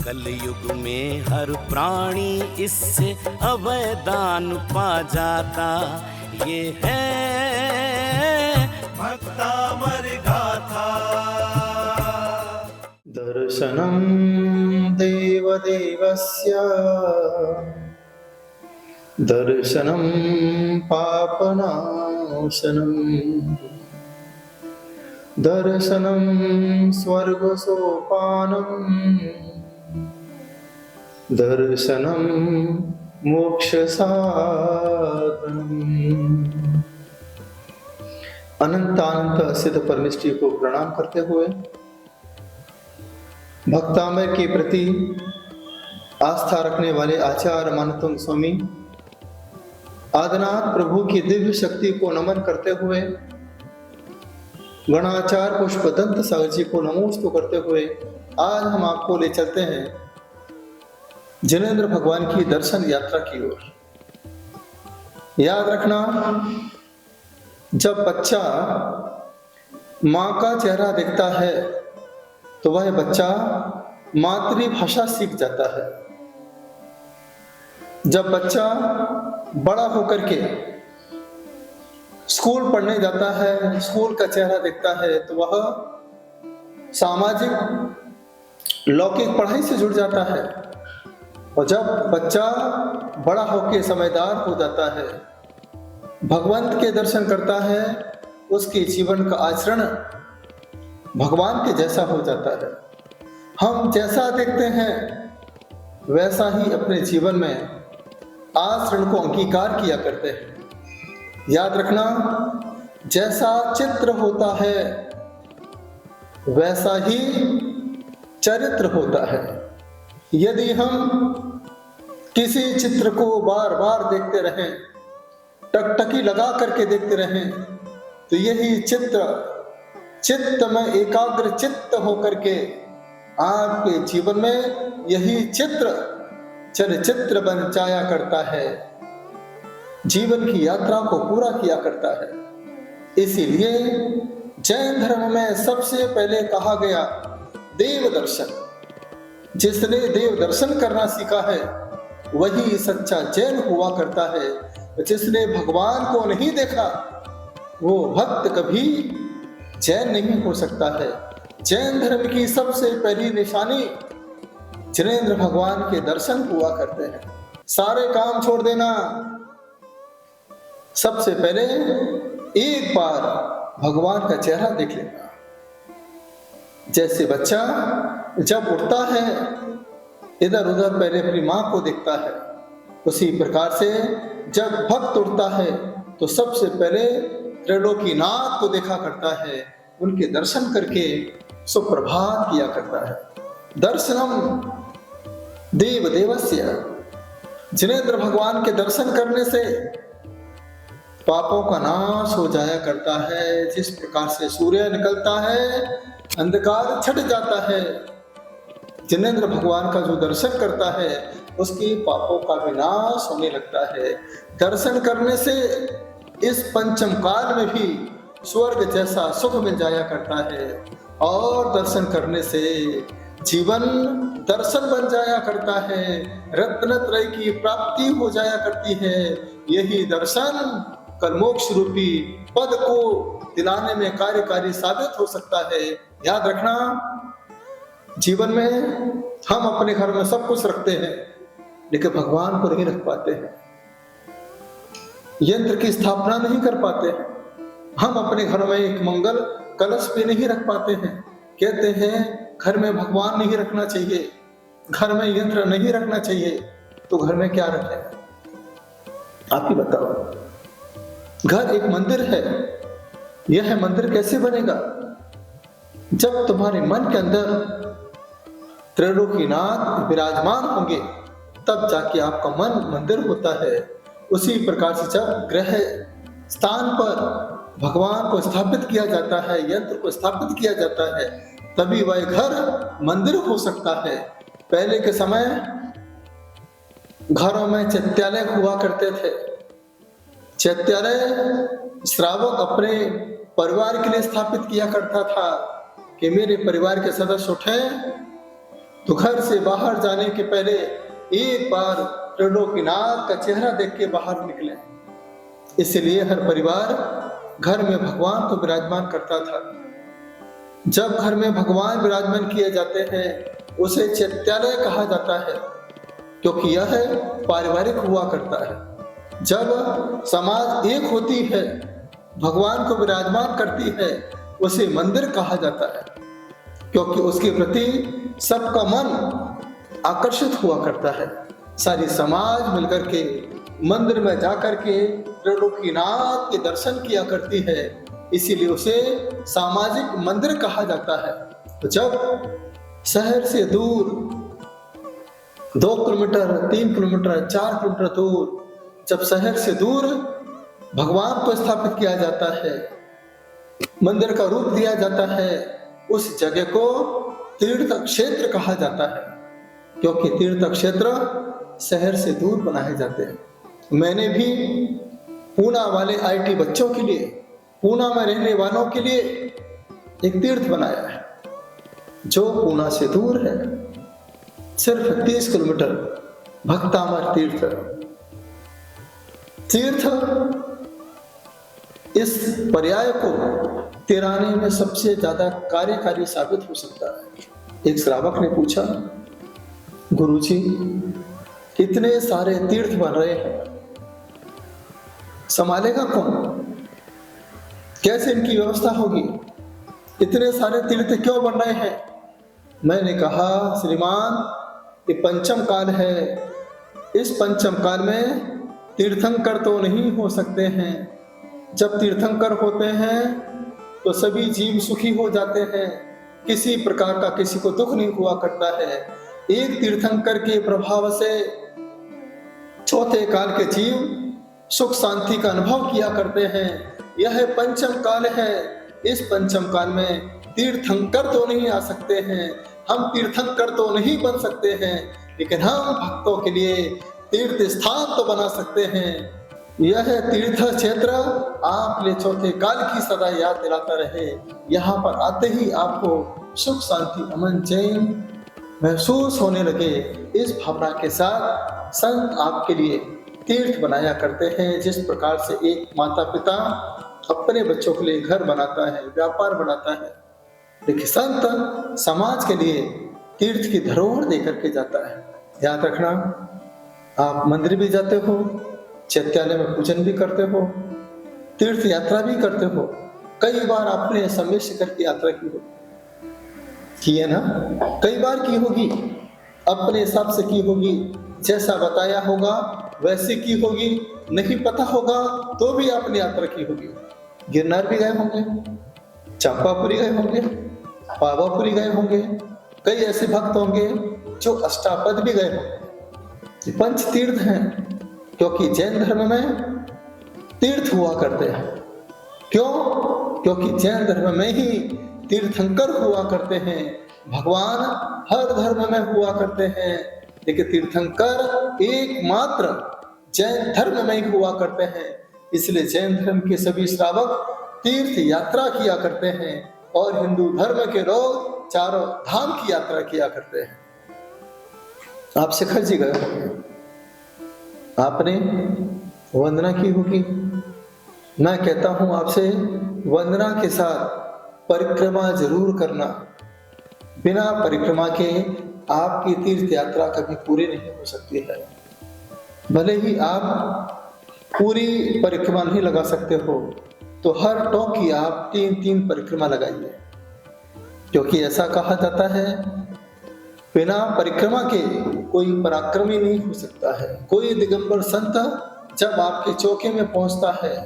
कलयुग में हर प्राणी इससे अभय दान पा जाता। ये है भक्तामर गाथा। दर्शनं देवदेवस्य दर्शनं पापनाशनं दर्शनं स्वर्गसोपानं दर्शनं मोक्षसाधनम्। अनंत अनंत सिद्ध परमेष्ठी को प्रणाम करते हुए भक्तामय के प्रति आस्था रखने वाले आचार्य मानतुंग स्वामी आदिनाथ प्रभु की दिव्य शक्ति को नमन करते हुए गणाचार्य पुष्पदंत सागर जी को नमोस्तु करते हुए आज हम आपको ले चलते हैं जिनेंद्र भगवान की दर्शन यात्रा की ओर। याद रखना, जब बच्चा माँ का चेहरा देखता है तो वह बच्चा मातृभाषा सीख जाता है। जब बच्चा बड़ा होकर के स्कूल पढ़ने जाता है, स्कूल का चेहरा देखता है तो वह सामाजिक लौकिक पढ़ाई से जुड़ जाता है। और जब बच्चा बड़ा होकर समझदार हो जाता है, भगवंत के दर्शन करता है, उसके जीवन का आचरण भगवान के जैसा हो जाता है। हम जैसा देखते हैं वैसा ही अपने जीवन में आचरण को अंगीकार किया करते हैं। याद रखना, जैसा चित्र होता है वैसा ही चरित्र होता है। यदि हम किसी चित्र को बार बार देखते रहें, टकटकी लगा करके देखते रहें, तो यही चित्त में एकाग्र चित्त होकर के आपके जीवन में यही चरित्र बन जाया करता है, जीवन की यात्रा को पूरा किया करता है। इसीलिए जैन धर्म में सबसे पहले कहा गया देव दर्शन। जिसने देव दर्शन करना सीखा है वही सच्चा जैन हुआ करता है। जिसने भगवान को नहीं देखा वो भक्त कभी जैन नहीं हो सकता है। जैन धर्म की सबसे पहली निशानी जिनेंद्र भगवान के दर्शन हुआ करते हैं। सारे काम छोड़ देना, सबसे पहले एक बार भगवान का चेहरा देख लेना। जैसे बच्चा जब उठता है इधर उधर पहले अपनी माँ को देखता है, उसी प्रकार से जब भक्त उठता है तो सबसे पहले त्रैलोकीनाथ को देखा करता है, उनके दर्शन करके सुप्रभात किया करता है। दर्शनम देव देवस्य। जिनेंद्र भगवान के दर्शन करने से पापों का नाश हो जाया करता है। जिस प्रकार से सूर्य निकलता है अंधकार छट जाता है, जिनेंद्र भगवान का जो दर्शन करता है उसके पापों का विनाश होने लगता है। दर्शन करने से इस पंचम काल में भी स्वर्ग जैसा सुख मिल जाया करता है और दर्शन करने से जीवन दर्शन बन जाया करता है, रत्नत्रय की प्राप्ति हो जाया करती है। यही दर्शन कल मोक्ष रूपी पद को दिलाने में कार्यकारी साबित हो सकता है। याद रखना, जीवन में हम अपने घर में सब कुछ रखते हैं लेकिन भगवान को नहीं रख पाते हैं, यंत्र की स्थापना नहीं कर पाते हैं। हम अपने घर में एक मंगल कलश भी नहीं रख पाते हैं। कहते हैं घर में भगवान नहीं रखना चाहिए, घर में यंत्र नहीं रखना चाहिए, तो घर में क्या रखें? आप ही बताओ। घर एक मंदिर है, यह मंदिर कैसे बनेगा? जब तुम्हारे मन के अंदर त्रैलोकीनाथ विराजमान होंगे तब जाके आपका मन मंदिर होता है। उसी प्रकार से जब ग्रह स्थान पर भगवान को स्थापित किया जाता है, यंत्र को स्थापित किया जाता है, तभी वह घर मंदिर हो सकता है। पहले के समय घरों में चैत्यालय हुआ करते थे। चैत्यालय श्रावक अपने परिवार के लिए स्थापित किया करता था कि मेरे परिवार के सदस्य उठे तो घर से बाहर जाने के पहले एक बार त्रिलोकीनाथ का चेहरा देख के बाहर निकले। इसलिए हर परिवार घर में भगवान को विराजमान करता था। जब घर में भगवान विराजमान किए जाते हैं उसे चैत्यालय कहा जाता है, क्योंकि यह पारिवारिक हुआ करता है। जब समाज एक होती है, भगवान को विराजमान करती है, उसे मंदिर कहा जाता है, क्योंकि उसके प्रति सबका मन आकर्षित हुआ करता है। सारी समाज मिलकर के मंदिर में जाकर के त्रिलोकीनाथ के दर्शन किया करती है, इसीलिए उसे सामाजिक मंदिर कहा जाता है। तो जब शहर से दूर 2 किलोमीटर, 3 किलोमीटर, 4 किलोमीटर दूर जब शहर से दूर भगवान को स्थापित किया जाता है, मंदिर का रूप दिया जाता है, उस जगह को तीर्थ क्षेत्र कहा जाता है, क्योंकि तीर्थ क्षेत्र शहर से दूर बनाए जाते हैं। मैंने भी पूना वाले आईटी बच्चों के लिए, पूना में रहने वालों के लिए एक तीर्थ बनाया है, जो पूना से दूर है, सिर्फ 30 किलोमीटर, भक्तामर तीर्थ। तीर्थ इस पर्याय को तिराने में सबसे ज्यादा कार्यकारी साबित हो सकता है। एक श्रावक ने पूछा, गुरुजी इतने सारे तीर्थ बन रहे हैं, संभालेगा कौन? कैसे इनकी व्यवस्था होगी? इतने सारे तीर्थ क्यों बन रहे हैं? मैंने कहा, श्रीमान ये पंचम काल है, इस पंचम काल में तीर्थंकर तो नहीं हो सकते हैं। जब तीर्थंकर होते हैं तो सभी जीव सुखी हो जाते हैं, किसी प्रकार का किसी को दुख नहीं हुआ करता है। एक तीर्थंकर के प्रभाव से चौथे काल के जीव सुख शांति का अनुभव किया करते हैं। यह पंचम काल है, इस पंचम काल में तीर्थंकर तो नहीं आ सकते हैं, हम तीर्थंकर तो नहीं बन सकते हैं, लेकिन हम भक्तों के लिए तीर्थ स्थान तो बना सकते हैं। यह तीर्थ क्षेत्र आप ले चौथे काल की सदा याद दिलाता रहे। यहाँ पर आते ही आपको सुख शांति अमन चैन महसूस होने लगे। इस भावना के साथ संत आपके लिए तीर्थ बनाया करते हैं। जिस प्रकार से एक माता पिता अपने बच्चों के लिए घर बनाता है, व्यापार बनाता है, देखिए संत समाज के लिए तीर्थ की धरोहर देकर के जाता है। याद रखना, आप मंदिर भी जाते हो, चैत्यालय में पूजन भी करते हो, तीर्थ यात्रा भी करते हो, कई बार आपने समय शिखर की यात्रा की है ना? कई बार की होगी, अपने हिसाब से की होगी, जैसा बताया होगा वैसे की होगी, नहीं पता होगा तो भी आपने यात्रा की होगी। गिरनार भी गए होंगे, चंपापुरी गए होंगे, पावापुरी गए होंगे, कई ऐसे भक्त होंगे जो अष्टापद भी गए होंगे। पंच तीर्थ हैं, क्योंकि जैन धर्म में तीर्थ हुआ करते हैं। क्यों? क्योंकि जैन धर्म में ही तीर्थंकर हुआ करते हैं। भगवान हर धर्म में हुआ करते हैं, लेकिन तीर्थंकर एकमात्र जैन धर्म में ही हुआ करते हैं। इसलिए जैन धर्म के सभी श्रावक तीर्थ यात्रा किया करते हैं और हिंदू धर्म के लोग चारों धाम की यात्रा किया करते हैं। आप शिखर जी गए होंगे, आपने वंदना की होगी। मैं कहता हूं आपसे, वंदना के साथ परिक्रमा जरूर करना। बिना परिक्रमा के आपकी तीर्थ यात्रा कभी पूरी नहीं हो सकती है। भले ही आप पूरी परिक्रमा नहीं लगा सकते हो, तो हर टोक की आप 3-3 परिक्रमा लगाइए, क्योंकि ऐसा कहा जाता है बिना परिक्रमा के कोई पराक्रमी नहीं हो सकता है। कोई दिगंबर संत जब आपके चौके में पहुंचता है,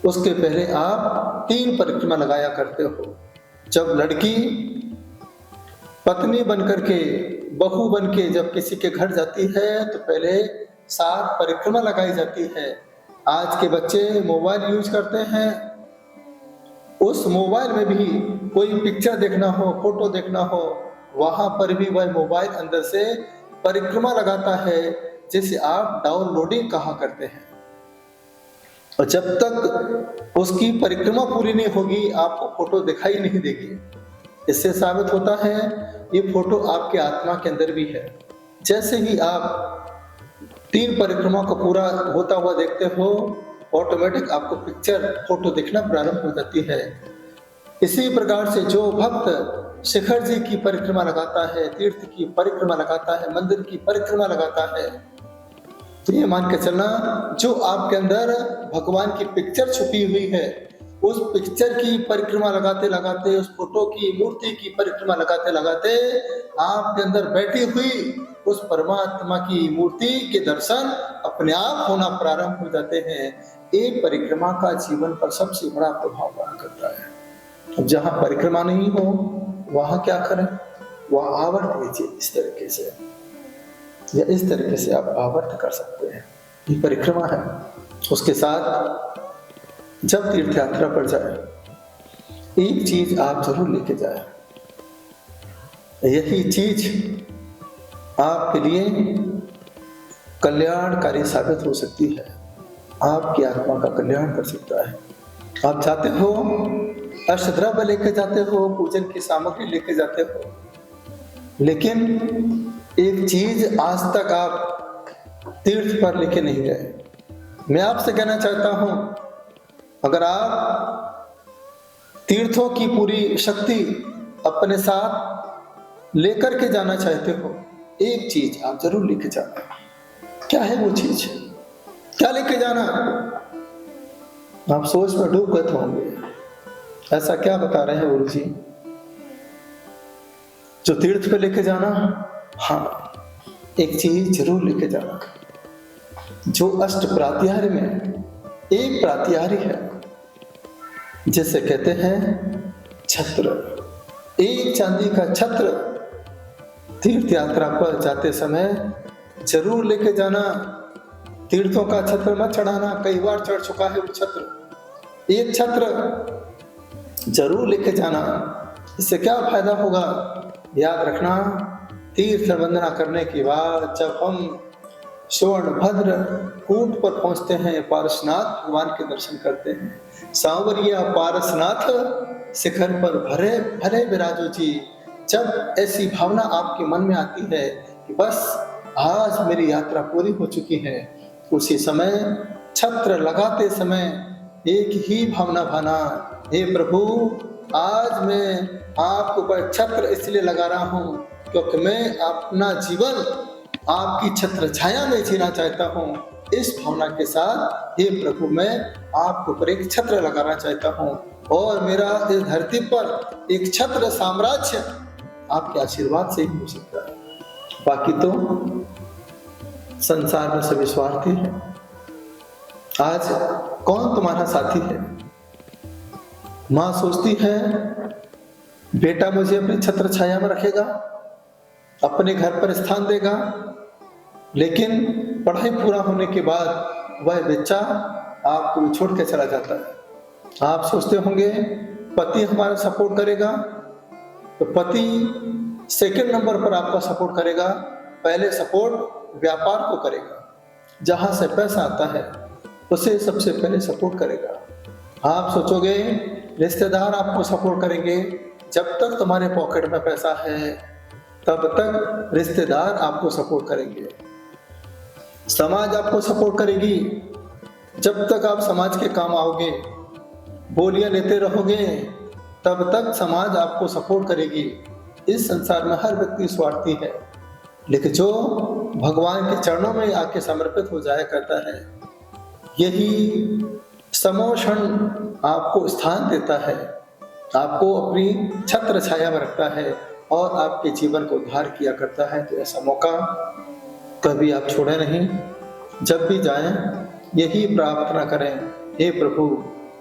उसके पहले आप 3 परिक्रमा लगाया करते हो। जब लड़की पत्नी बनकर के, बहू बन के जब किसी के घर जाती है, तो पहले 7 परिक्रमा लगाई जाती है। आज के बच्चे मोबाइल यूज करते हैं, उस मोबाइल में भी कोई पिक्चर देखना हो, फोटो देखना हो, वहां पर भी वह मोबाइल अंदर से परिक्रमा लगाता है, जिसे आप डाउनलोडिंग कहा करते हैं। और जब तक उसकी परिक्रमा पूरी नहीं होगी, आपको फोटो दिखाई नहीं देगी। इससे साबित होता है ये फोटो आपके आत्मा के अंदर भी है। जैसे ही आप 3 परिक्रमा को पूरा होता हुआ देखते हो, ऑटोमेटिक आपको पिक्चर फोटो दिखना प्रारंभ हो जाती है। इसी प्रकार से जो भक्त शिखर जी की परिक्रमा लगाता है, तीर्थ की परिक्रमा लगाता है, मंदिर की परिक्रमा लगाता है, तो ये मान के चलना जो आपके अंदर भगवान की पिक्चर छुपी हुई है, उस पिक्चर की परिक्रमा लगाते लगाते, उस फोटो की मूर्ति की परिक्रमा लगाते लगाते आपके अंदर बैठी हुई उस परमात्मा की मूर्ति के दर्शन अपने आप होना प्रारंभ हो जाते हैं। एक परिक्रमा का जीवन पर सबसे बड़ा प्रभाव पड़ा करता है। अब जहाँ परिक्रमा नहीं हो वहाँ क्या करें? वहाँ आवर्त कीजिए इस तरीके से, या इस तरीके से आप आवर्त कर सकते हैं। ये परिक्रमा है। उसके साथ जब तीर्थ यात्रा पर जाए, एक चीज आप जरूर लेके जाए। यही चीज आपके लिए कल्याणकारी साबित हो सकती है, आपकी आत्मा का कल्याण कर सकता है। आप जाते हो, अष्टद्रव्य लेके जाते हो, पूजन की सामग्री लेके जाते हो, लेकिन एक चीज आज तक आप तीर्थ पर लेके नहीं गए। मैं आपसे कहना चाहता हूं, अगर आप तीर्थों की पूरी शक्ति अपने साथ लेकर के जाना चाहते हो, एक चीज आप जरूर लेके जाना। क्या है वो चीज? क्या लेके जाना? आप सोच में डूब गए होंगे, ऐसा क्या बता रहे हैं गुरु जी? जो तीर्थ पे लेके जाना, हाँ, एक चीज जरूर लेके जाना। जो अष्ट प्रात्याहार्य में एक प्रात्याहार्य है, जिसे कहते हैं छत्र। एक चांदी का छत्र तीर्थ यात्रा पर जाते समय जरूर लेके जाना। तीर्थों का छत्र मत चढ़ाना, कई बार चढ़ चुका है वो छत्र। एक छत्र जरूर लेके जाना। इससे क्या फायदा होगा? याद रखना, तीर्थ वंदना करने के बाद जब हम स्वर्णभद्र कूट पर पहुंचते हैं, पारसनाथ भगवान के दर्शन करते हैं, सांवरिया पारसनाथ शिखर पर भरे भरे विराजो जी। जब ऐसी भावना आपके मन में आती है कि बस आज मेरी यात्रा पूरी हो चुकी है, उसी समय छत्र लगाते समय एक ही भावना भाना, हे प्रभु, आज मैं आपके ऊपर छत्र इसलिए लगा रहा हूं क्योंकि मैं अपना जीवन आपकी छत्र छाया में जीना चाहता हूँ। इस भावना के साथ, हे प्रभु, मैं आपके ऊपर एक छत्र लगाना चाहता हूँ और मेरा इस धरती पर एक छत्र साम्राज्य आपके आशीर्वाद से ही हो सकता है। बाकी तो संसार में सभी स्वार्थी है। आज कौन तुम्हारा साथी है? माँ सोचती है बेटा मुझे अपनी छत्र छाया में रखेगा, अपने घर पर स्थान देगा, लेकिन पढ़ाई पूरा होने के बाद वह बच्चा आपको छोड़ के चला जाता है। आप सोचते होंगे पति हमारा सपोर्ट करेगा, तो पति सेकंड नंबर पर आपका सपोर्ट करेगा, पहले सपोर्ट व्यापार को करेगा। जहां से पैसा आता है उसे सबसे पहले सपोर्ट करेगा। आप सोचोगे रिश्तेदार आपको सपोर्ट करेंगे। जब तक तुम्हारे पॉकेट में पैसा है तब तक रिश्तेदार आपको सपोर्ट करेंगे। समाज आपको सपोर्ट करेगी। जब तक आप समाज के काम आओगे, बोलियां लेते रहोगे, तब तक समाज आपको सपोर्ट करेगी। इस संसार में हर व्यक्ति स्वार्थी है, लेकिन जो भगवान के चरणों में आके समर्पित हो जाया करता है, यही समोषण आपको स्थान देता है, आपको अपनी छत्र छाया में रखता है और आपके जीवन को उद्धार किया करता है। तो ऐसा मौका कभी आप छोड़े नहीं। जब भी जाएं यही प्रार्थना करें, हे प्रभु,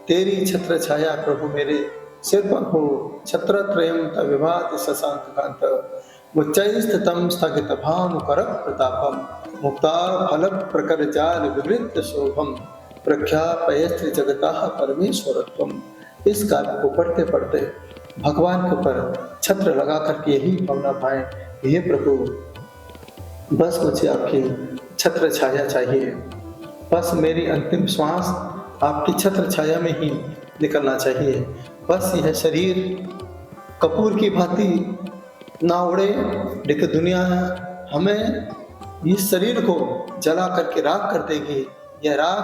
तेरी छत्र छाया प्रभु मेरे सिर पर हो। छत्रत्रयं तविभाति शशांक कांत उच्चैस्थितं स्थगित भानुकर प्रतापम मुक्ता फल प्रकर जाल विवृत शोभम प्रख्यापयस्त्र जगतः परमेश्वरत्वम। इस काव्य को पढ़ते पढ़ते भगवान के ऊपर छत्र लगा करके यही भावना पाएं, हे प्रभु, बस मुझे आपकी छत्र छाया चाहिए, बस मेरी अंतिम श्वास आपकी छत्र छाया में ही निकलना चाहिए। बस यह शरीर कपूर की भांति ना उड़े, लेकिन दुनिया हमें इस शरीर को जला करके राख कर देगी, यह राख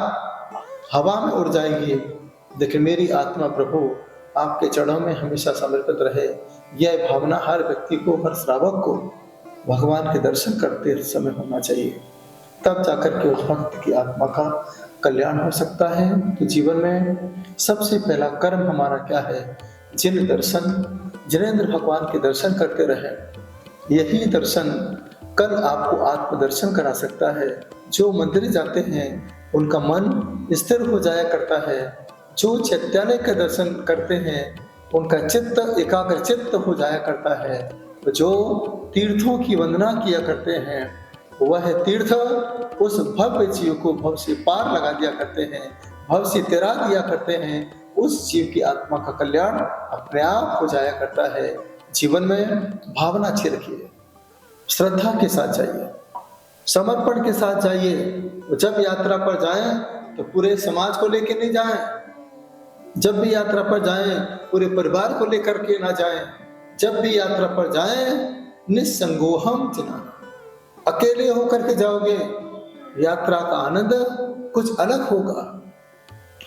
हवा में उड़ जाएगी, लेकिन मेरी आत्मा प्रभु आपके चरणों में हमेशा समर्पित रहे। यह भावना हर व्यक्ति को, हर श्रावक को भगवान के दर्शन करते समय होना चाहिए, तब जाकर के उस भक्त की आत्मा का कल्याण हो सकता है। तो जीवन में सबसे पहला कर्म हमारा क्या है? जिनेंद्र भगवान के दर्शन करते रहे। यही दर्शन कल आपको आत्मदर्शन करा सकता है। जो मंदिर जाते हैं उनका मन स्थिर हो जाया करता है। जो चैत्यालय के दर्शन करते हैं उनका चित्त एकाग्र चित्त हो जाया करता है। जो तीर्थों की वंदना किया करते हैं वह तीर्थ उस भव्य जीव को भव से पार लगा दिया करते हैं, भव से तिरा दिया करते हैं। उस जीव की आत्मा का कल्याण अपने आप हो जाया करता है। जीवन में भावना अच्छी रखिए, श्रद्धा के साथ जाइए, समर्पण के साथ जाइए। जब यात्रा पर जाएं तो पूरे समाज को लेकर नहीं जाएं। जब भी यात्रा पर जाएं पूरे परिवार को लेकर के ना जाएं। जब भी यात्रा पर जाएं निस्संगोहम जना, अकेले होकर के जाओगे, यात्रा का आनंद कुछ अलग होगा।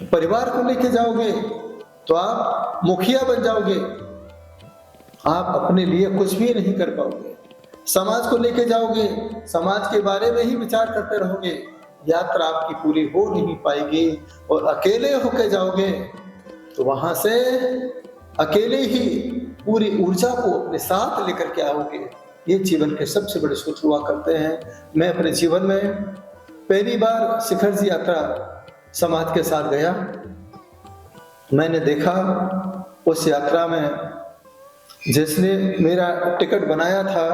परिवार को लेके जाओगे तो आप मुखिया बन जाओगे, आप अपने लिए कुछ भी नहीं कर पाओगे। समाज को लेके जाओगे, समाज के बारे में ही विचार करते रहोगे, यात्रा आपकी पूरी हो नहीं पाएगी। और अकेले होके जाओगे तो वहां से अकेले ही पूरी ऊर्जा को अपने साथ लेकर के आओगे। ये जीवन के सबसे बड़े सुख हुआ करते हैं। मैं अपने जीवन में पहली बार शिखर जी यात्रा समाज के साथ गया। मैंने देखा उस यात्रा में जिसने मेरा टिकट बनाया था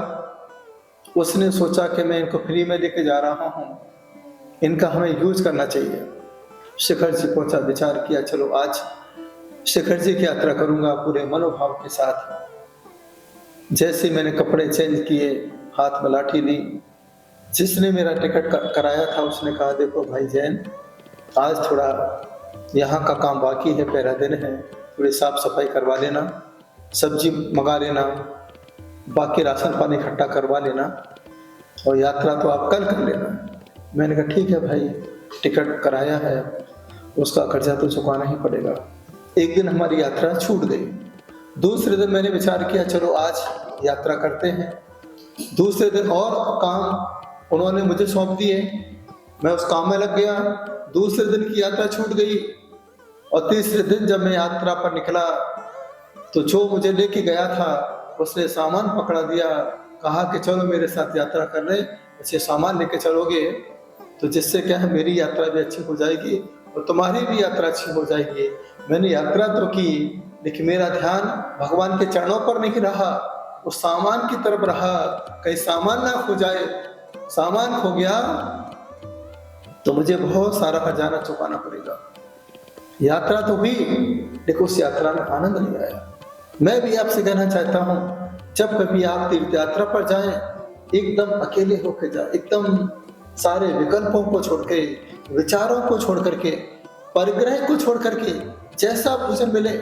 उसने सोचा कि मैं इनको फ्री में लेके जा रहा हूँ, इनका हमें यूज करना चाहिए। शिखर जी पहुंचा, विचार किया चलो आज शिखर जी की यात्रा करूंगा पूरे मनोभाव के साथ। जैसे मैंने कपड़े चेंज किए, हाथ में लाठी ली, जिसने मेरा टिकट कराया था उसने कहा देखो भाई जैन, आज थोड़ा यहाँ का काम बाकी है, पहला दिन है, थोड़ी साफ सफाई करवा लेना, सब्जी मंगा लेना, बाकी राशन पानी इकट्ठा करवा लेना और यात्रा तो आप कल कर लेना। मैंने कहा ठीक है भाई, टिकट कराया है उसका खर्चा तो चुकाना ही पड़ेगा। एक दिन हमारी यात्रा छूट गई। दूसरे दिन मैंने विचार किया चलो आज यात्रा करते हैं। दूसरे दिन और काम उन्होंने मुझे सौंप दिए, मैं उस काम में लग गया। दूसरे दिन की यात्रा छूट गई और तीसरे दिन जब मैं यात्रा पर निकला तो जो मुझे लेके गया था उसने सामान पकड़ा दिया, कहा कि चलो मेरे साथ यात्रा कर रहे, अच्छे सामान लेके चलोगे तो जिससे क्या है मेरी यात्रा भी अच्छी हो जाएगी और तुम्हारी भी यात्रा अच्छी हो जाएगी। मैंने यात्रा तो की लेकिन मेरा ध्यान भगवान के चरणों पर नहीं रहा, उस सामान की तरफ रहा, कहीं सामान ना खो जाए। सामान खो गया तो मुझे बहुत सारा खजाना चुकाना पड़ेगा। यात्रा तो हुई लेकिन उस यात्रा में आनंद नहीं आया। मैं भी आपसे कहना चाहता हूँ जब कभी आप तीर्थ यात्रा पर जाएं एकदम अकेले होकर जाए, एकदम सारे विकल्पों को छोड़ के, विचारों को छोड़ करके, परिग्रह को छोड़ करके, जैसा भोजन मिले,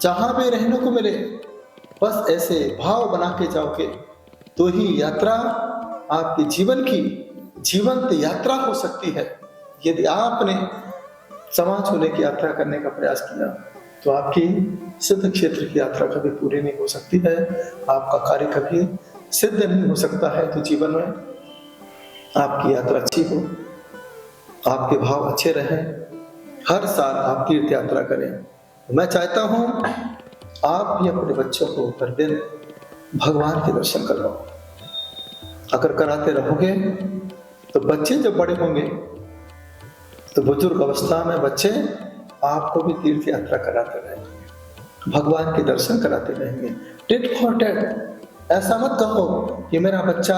जहां भी रहने को मिले, बस ऐसे भाव बना के जाओगे तो ही यात्रा आपके जीवन की जीवंत यात्रा हो सकती है। यदि आपने समाज को लेकर यात्रा करने का प्रयास किया तो आपकी सिद्ध क्षेत्र की यात्रा कभी पूरी नहीं हो सकती है, आपका कार्य कभी सिद्ध नहीं हो सकता है। तो जीवन में आपकी यात्रा अच्छी हो, आपके भाव अच्छे रहें, हर साल आप तीर्थ यात्रा करें। मैं चाहता हूं आप भी अपने बच्चों को हर दिन भगवान के दर्शन करवाओ। अगर कराते रहोगे तो बच्चे जब बड़े होंगे तो बुजुर्ग अवस्था में बच्चे आपको भी तीर्थ यात्रा कराते रहेंगे, भगवान के दर्शन कराते रहेंगे। टिट फॉर टैट, ऐसा मत कहो कि मेरा बच्चा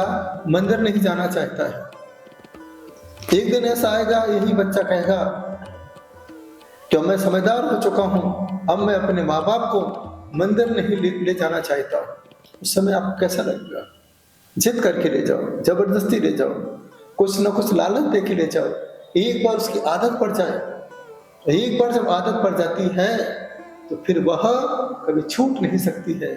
मंदिर नहीं जाना चाहता है। एक दिन ऐसा आएगा यही बच्चा कहेगा कि मैं समझदार हो चुका हूं, अब मैं अपने माँ बाप को मंदिर नहीं ले जाना चाहता। उस समय आपको कैसा लगेगा? जिद करके ले जाओ, जबरदस्ती ले जाओ, कुछ ना कुछ लालच दे के ले जाओ। एक बार उसकी आदत पड़ जाए, एक बार जब आदत पड़ जाती है तो फिर वह कभी छूट नहीं सकती है।